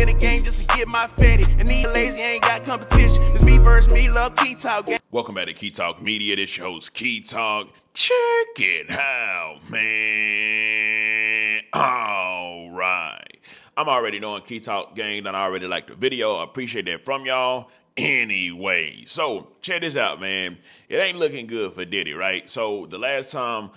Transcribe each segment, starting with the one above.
in the game just to get my fatty. And these lazy ain't got competition. It's me versus me, love Key Talk. Welcome back to Key Talk Media. This your host, Key Talk. Check it out, man. All right. I'm already knowing Key Talk gang that I already liked the video. I appreciate that from y'all. Anyway, so check this out, man. It ain't looking good for Diddy, right? So the last time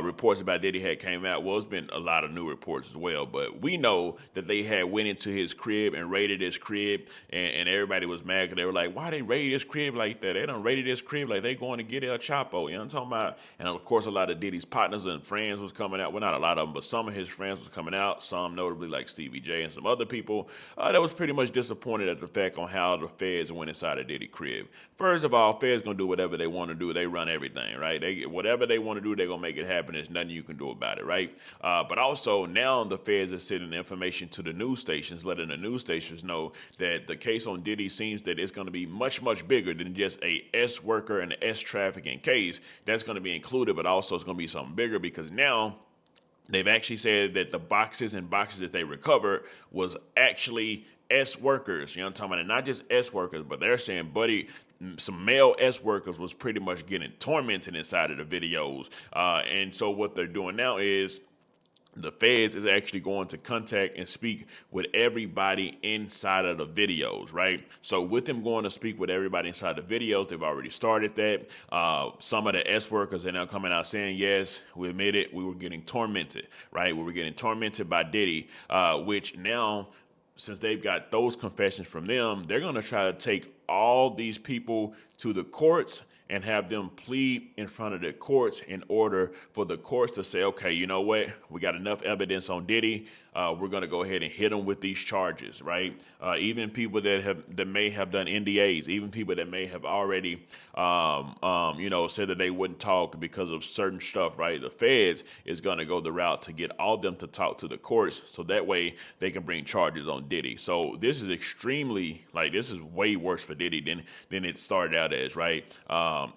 reports about Diddy had came out, well, it's been a lot of new reports as well, but we know that they had went into his crib and raided his crib, and everybody was mad because they were like, why they raided his crib like that? They done raided his crib like they going to get El Chapo, you know what I'm talking about? And of course, a lot of Diddy's partners and friends was coming out. Well, not a lot of them, but some of his friends was coming out, some notably like Stevie J and some other people that was pretty much disappointed at the fact on how the feds went inside of Diddy crib. First of all, feds gonna do whatever they want to do. They run everything, right? Whatever they want to do, they're gonna make it happen. There's nothing you can do about it, right? But also now the feds are sending information to the news stations, letting the news stations know that the case on Diddy seems that it's gonna be much, much bigger than just a S worker and S trafficking case. That's gonna be included, but also it's gonna be something bigger because now they've actually said that the boxes that they recovered was actually S workers, you know what I'm talking about? And not just S workers, but they're saying, buddy, some male S workers was pretty much getting tormented inside of the videos. And so what they're doing now is the feds is actually going to contact and speak with everybody inside of the videos, right? So with them going to speak with everybody inside the videos, they've already started that. Some of the S workers are now coming out saying, yes, we admit it, we were getting tormented, right? We were getting tormented by Diddy, which now, since they've got those confessions from them, they're going to try to take all these people to the courts and have them plead in front of the courts in order for the courts to say, okay, you know what? We got enough evidence on Diddy. We're going to go ahead and hit them with these charges, right? Even people that may have done NDAs, even people that may have already, said that they wouldn't talk because of certain stuff, right? The feds is going to go the route to get all them to talk to the courts, so that way they can bring charges on Diddy. So this is this is way worse for Diddy than it started out as, right?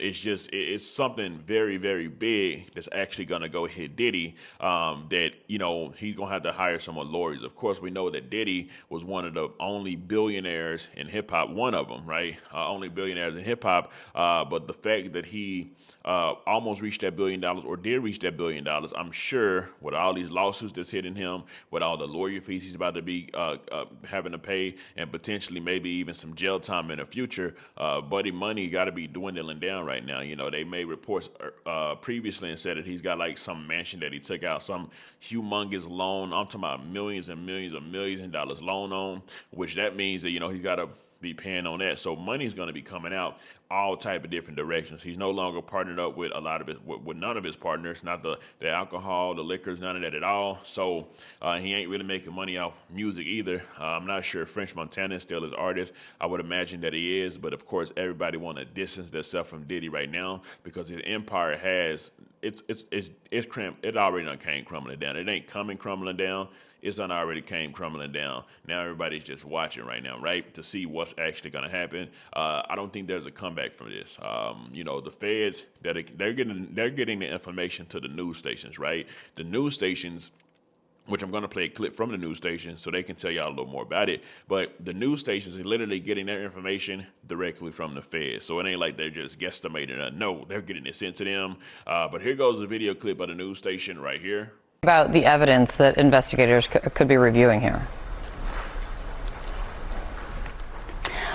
It's something very, very big that's actually going to go hit Diddy, that, he's going to have to hire some more lawyers. Of course, we know that Diddy was one of the only billionaires in hip hop, one of them, right? Only billionaires in hip hop. But the fact that he almost reached that $1 billion or did reach that $1 billion, I'm sure with all these lawsuits that's hitting him, with all the lawyer fees he's about to be having to pay, and potentially maybe even some jail time in the future, Buddy money got to be dwindling down right now. They made reports previously and said that he's got like some mansion that he took out some humongous loan. I'm talking about millions and millions of dollars loan on, which that means that, he's got to be paying on that. So money's going to be coming out all type of different directions. He's no longer partnered up with a lot of with none of his partners, not the alcohol, the liquors, none of that at all. So he ain't really making money off music either. I'm not sure if French Montana is still his artist. I would imagine that he is, but of course everybody want to distance themselves from Diddy right now because his empire has it already done came crumbling down. It ain't coming crumbling down. It's done already came crumbling down. Now everybody's just watching right now, right, to see what's actually going to happen. I don't think there's a comeback from this. The feds they're getting the information to the news stations, right? The news stations, which I'm going to play a clip from the news station so they can tell y'all a little more about it. But the news stations are literally getting their information directly from the feds. So it ain't like they're just guesstimating. No, they're getting it sent to them. But here goes the video clip of the news station right here. About the evidence that investigators could be reviewing here.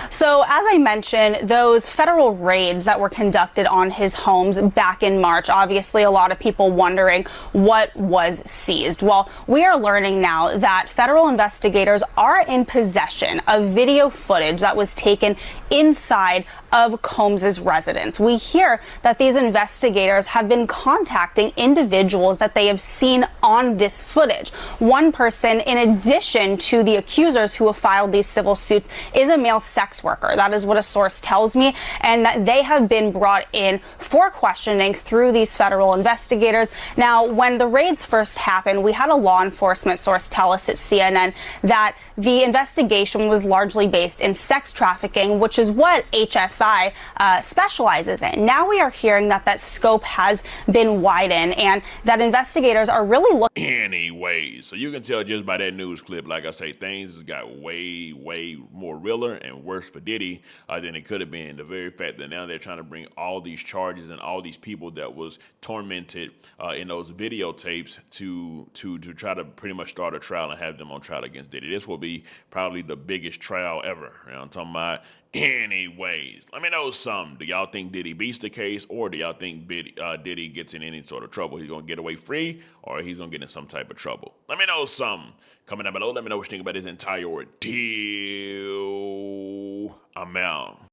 So, as I mentioned, those federal raids that were conducted on his homes back in March, obviously a lot of people wondering what was seized. Well, we are learning now that federal investigators are in possession of video footage that was taken inside of Combs's residence. We hear that these investigators have been contacting individuals that they have seen on this footage. One person, in addition to the accusers who have filed these civil suits, is a male sex worker. That is what a source tells me, and that they have been brought in for questioning through these federal investigators. Now, when the raids first happened, we had a law enforcement source tell us at CNN that the investigation was largely based in sex trafficking, which is what HSI specializes in. Now we are hearing that that scope has been widened and that investigators are really looking. Anyways, so you can tell just by that news clip, like I say, things got way, way more realer and worse for Diddy than it could have been. The very fact that now they're trying to bring all these charges and all these people that was tormented in those videotapes to try to pretty much start a trial and have them on trial against Diddy. This will be probably the biggest trial ever. You know what I'm talking about? Anyways, let me know something. Do y'all think Diddy beats the case, or do y'all think Diddy gets in any sort of trouble? He's going to get away free, or he's going to get in some type of trouble? Let me know something. Comment down below. Let me know what you think about this entire ordeal. I'm out.